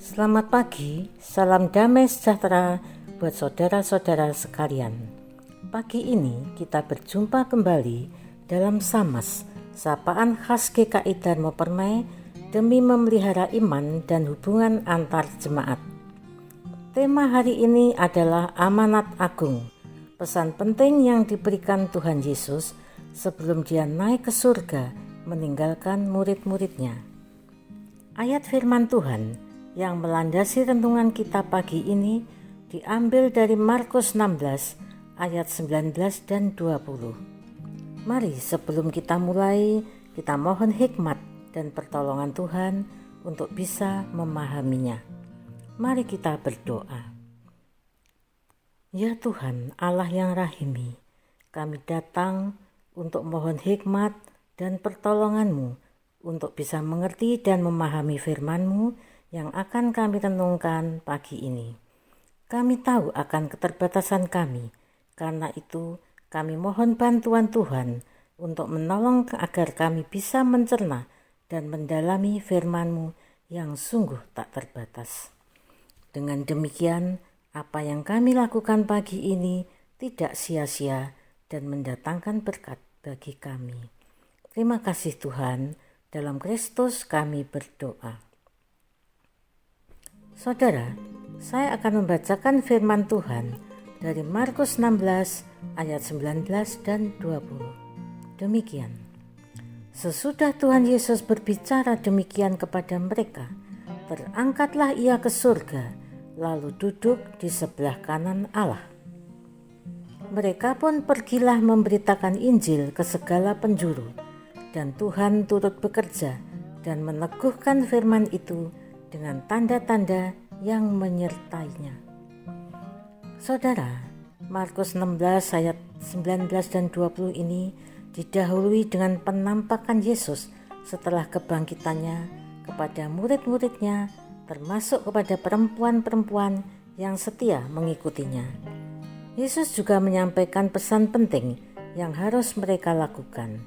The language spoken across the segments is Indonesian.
Selamat pagi, salam damai sejahtera buat saudara-saudara sekalian. Pagi ini kita berjumpa kembali dalam Samas, sapaan khas GKI Dharma Permai demi memelihara iman dan hubungan antar jemaat. Tema hari ini adalah amanat agung, pesan penting yang diberikan Tuhan Yesus sebelum dia naik ke surga meninggalkan murid-muridnya. Ayat firman Tuhan yang melandasi renungan kita pagi ini diambil dari Markus 16 ayat 19 dan 20. Mari sebelum kita mulai, kita mohon hikmat dan pertolongan Tuhan untuk bisa memahaminya. Mari kita berdoa. Ya Tuhan, Allah yang rahimi, kami datang untuk mohon hikmat dan pertolongan-Mu untuk bisa mengerti dan memahami firman-Mu yang akan kami renungkan pagi ini. Kami tahu akan keterbatasan kami, karena itu kami mohon bantuan Tuhan untuk menolong agar kami bisa mencerna dan mendalami firman-Mu yang sungguh tak terbatas. Dengan demikian, apa yang kami lakukan pagi ini tidak sia-sia dan mendatangkan berkat bagi kami. Terima kasih Tuhan, dalam Kristus kami berdoa. Saudara, saya akan membacakan firman Tuhan dari Markus 16 ayat 19 dan 20. Demikian. Sesudah Tuhan Yesus berbicara demikian kepada mereka, terangkatlah ia ke surga, lalu duduk di sebelah kanan Allah. Mereka pun pergilah memberitakan Injil ke segala penjuru, dan Tuhan turut bekerja dan meneguhkan firman itu dengan tanda-tanda yang menyertainya. Saudara, Markus 16 ayat 19 dan 20 ini didahului dengan penampakan Yesus setelah kebangkitannya kepada murid-muridnya, termasuk kepada perempuan-perempuan yang setia mengikutinya. Yesus juga menyampaikan pesan penting yang harus mereka lakukan.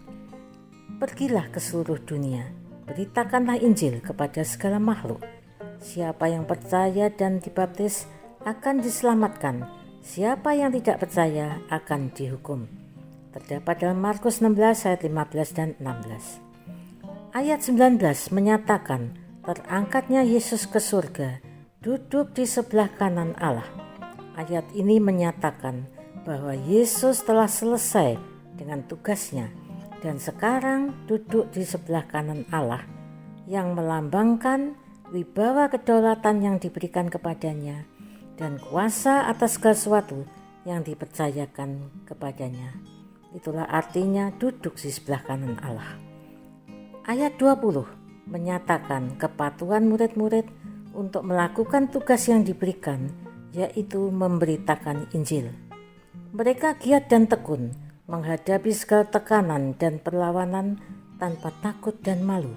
Pergilah ke seluruh dunia, beritakanlah Injil kepada segala makhluk. Siapa yang percaya dan dibaptis akan diselamatkan, siapa yang tidak percaya akan dihukum. Terdapat dalam Markus 16 ayat 15 dan 16. Ayat 19 menyatakan terangkatnya Yesus ke surga, duduk di sebelah kanan Allah. Ayat ini menyatakan bahwa Yesus telah selesai dengan tugasnya dan sekarang duduk di sebelah kanan Allah, yang melambangkan wibawa kedaulatan yang diberikan kepadanya dan kuasa atas segala sesuatu yang dipercayakan kepadanya. Itulah artinya duduk di sebelah kanan Allah. Ayat 20 menyatakan kepatuhan murid-murid untuk melakukan tugas yang diberikan, yaitu memberitakan Injil. Mereka giat dan tekun menghadapi segala tekanan dan perlawanan tanpa takut dan malu.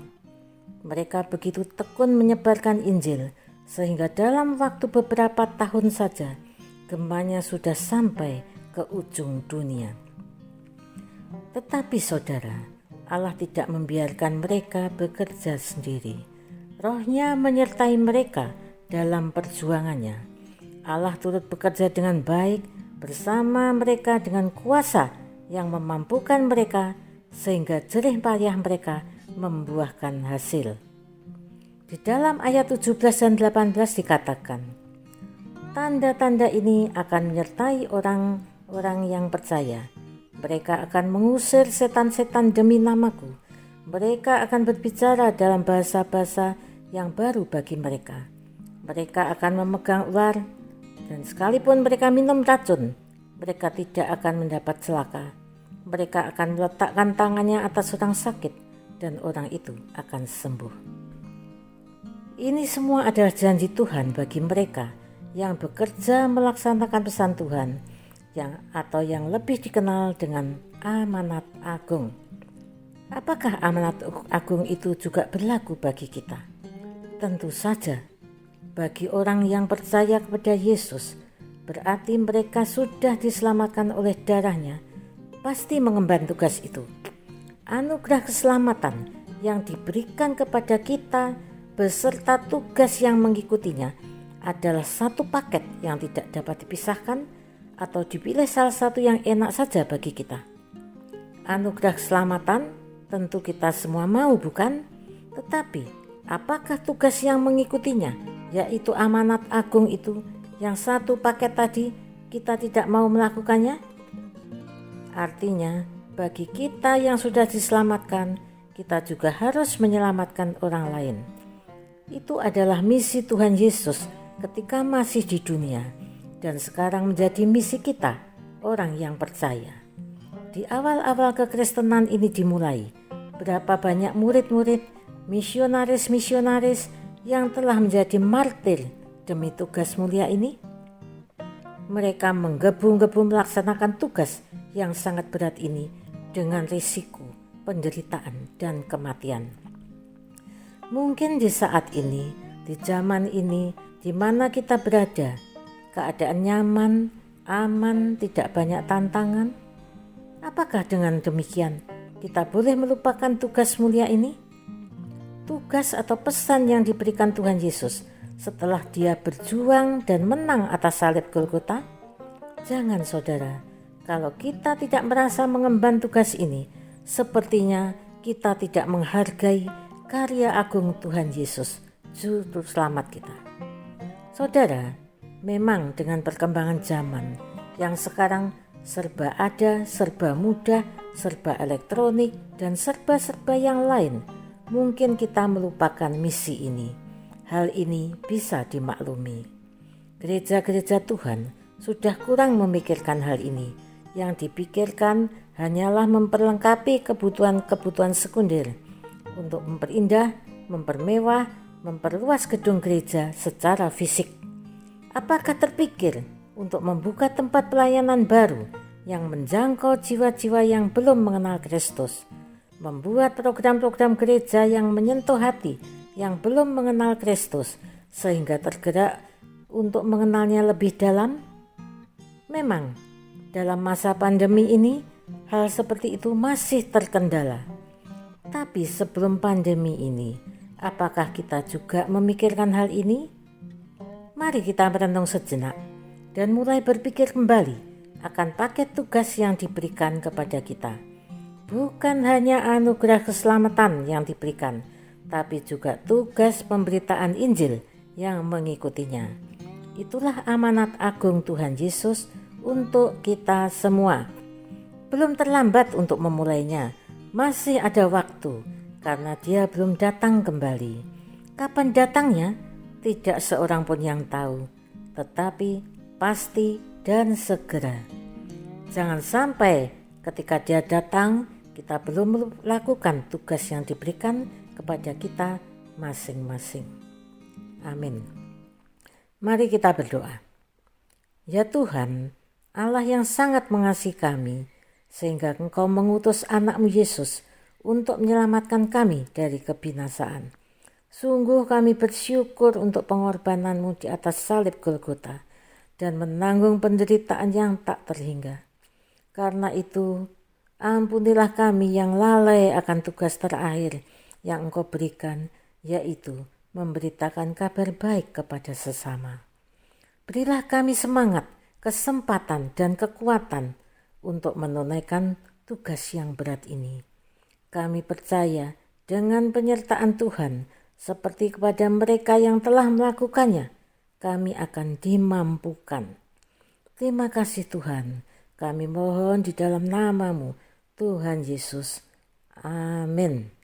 Mereka begitu tekun menyebarkan Injil sehingga dalam waktu beberapa tahun saja gembanya sudah sampai ke ujung dunia. Tetapi saudara, Allah tidak membiarkan mereka bekerja sendiri. Roh-Nya menyertai mereka dalam perjuangannya. Allah turut bekerja dengan baik bersama mereka dengan kuasa yang memampukan mereka sehingga jerih payah mereka membuahkan hasil. Di dalam ayat 17 dan 18 dikatakan, tanda-tanda ini akan menyertai orang-orang yang percaya. Mereka akan mengusir setan-setan demi namaku. Mereka akan berbicara dalam bahasa-bahasa yang baru bagi mereka. Mereka akan memegang ular, dan sekalipun mereka minum racun, mereka tidak akan mendapat celaka. Mereka akan meletakkan tangannya atas orang sakit, dan orang itu akan sembuh. Ini semua adalah janji Tuhan bagi mereka yang bekerja melaksanakan pesan Tuhan yang lebih dikenal dengan amanat agung. Apakah amanat agung itu juga berlaku bagi kita? Tentu saja, bagi orang yang percaya kepada Yesus, berarti mereka sudah diselamatkan oleh darah-Nya, pasti mengemban tugas itu. Anugerah keselamatan yang diberikan kepada kita beserta tugas yang mengikutinya adalah satu paket yang tidak dapat dipisahkan atau dipilih salah satu yang enak saja bagi kita. Anugerah keselamatan tentu kita semua mau, bukan? Tetapi apakah tugas yang mengikutinya, yaitu amanat agung itu, yang satu paket tadi, kita tidak mau melakukannya? Artinya, bagi kita yang sudah diselamatkan, kita juga harus menyelamatkan orang lain. Itu adalah misi Tuhan Yesus ketika masih di dunia, dan sekarang menjadi misi kita, orang yang percaya. Di awal-awal kekristenan ini dimulai, berapa banyak murid-murid, misionaris-misionaris yang telah menjadi martir demi tugas mulia ini? Mereka menggebu-gebu melaksanakan tugas yang sangat berat ini dengan risiko, penderitaan, dan kematian. Mungkin di saat ini, di zaman ini, di mana kita berada, keadaan nyaman, aman, tidak banyak tantangan. Apakah dengan demikian kita boleh melupakan tugas mulia ini? Tugas atau pesan yang diberikan Tuhan Yesus setelah dia berjuang dan menang atas salib Golgota? Jangan saudara, kalau kita tidak merasa mengemban tugas ini, sepertinya kita tidak menghargai karya agung Tuhan Yesus, Juru Selamat kita. Saudara, memang dengan perkembangan zaman yang sekarang serba ada, serba mudah, serba elektronik, dan serba-serba yang lain, mungkin kita melupakan misi ini. Hal ini bisa dimaklumi. Gereja-gereja Tuhan sudah kurang memikirkan hal ini. Yang dipikirkan hanyalah memperlengkapi kebutuhan-kebutuhan sekunder untuk memperindah, mempermewah, memperluas gedung gereja secara fisik. Apakah terpikir untuk membuka tempat pelayanan baru yang menjangkau jiwa-jiwa yang belum mengenal Kristus, membuat program-program gereja yang menyentuh hati yang belum mengenal Kristus sehingga tergerak untuk mengenalnya lebih dalam? Memang dalam masa pandemi ini hal seperti itu masih terkendala. Tapi sebelum pandemi ini, apakah kita juga memikirkan hal ini? Mari kita merenung sejenak dan mulai berpikir kembali akan paket tugas yang diberikan kepada kita. Bukan hanya anugerah keselamatan yang diberikan, tapi juga tugas pemberitaan Injil yang mengikutinya. Itulah amanat agung Tuhan Yesus untuk kita semua. Belum terlambat untuk memulainya, masih ada waktu karena dia belum datang kembali. Kapan datangnya? Tidak seorang pun yang tahu, tetapi pasti dan segera. Jangan sampai ketika dia datang, kita belum melakukan tugas yang diberikan kepada kita masing-masing. Amin. Mari kita berdoa. Ya Tuhan, Allah yang sangat mengasihi kami, sehingga Engkau mengutus anak-Mu Yesus untuk menyelamatkan kami dari kebinasaan. Sungguh kami bersyukur untuk pengorbanan-Mu di atas salib Golgota dan menanggung penderitaan yang tak terhingga. Karena itu, ampunilah kami yang lalai akan tugas terakhir yang Engkau berikan, yaitu memberitakan kabar baik kepada sesama. Berilah kami semangat, kesempatan, dan kekuatan untuk menunaikan tugas yang berat ini. Kami percaya dengan penyertaan Tuhan, seperti kepada mereka yang telah melakukannya, kami akan dimampukan. Terima kasih Tuhan, kami mohon di dalam nama-Mu, Tuhan Yesus. Amin.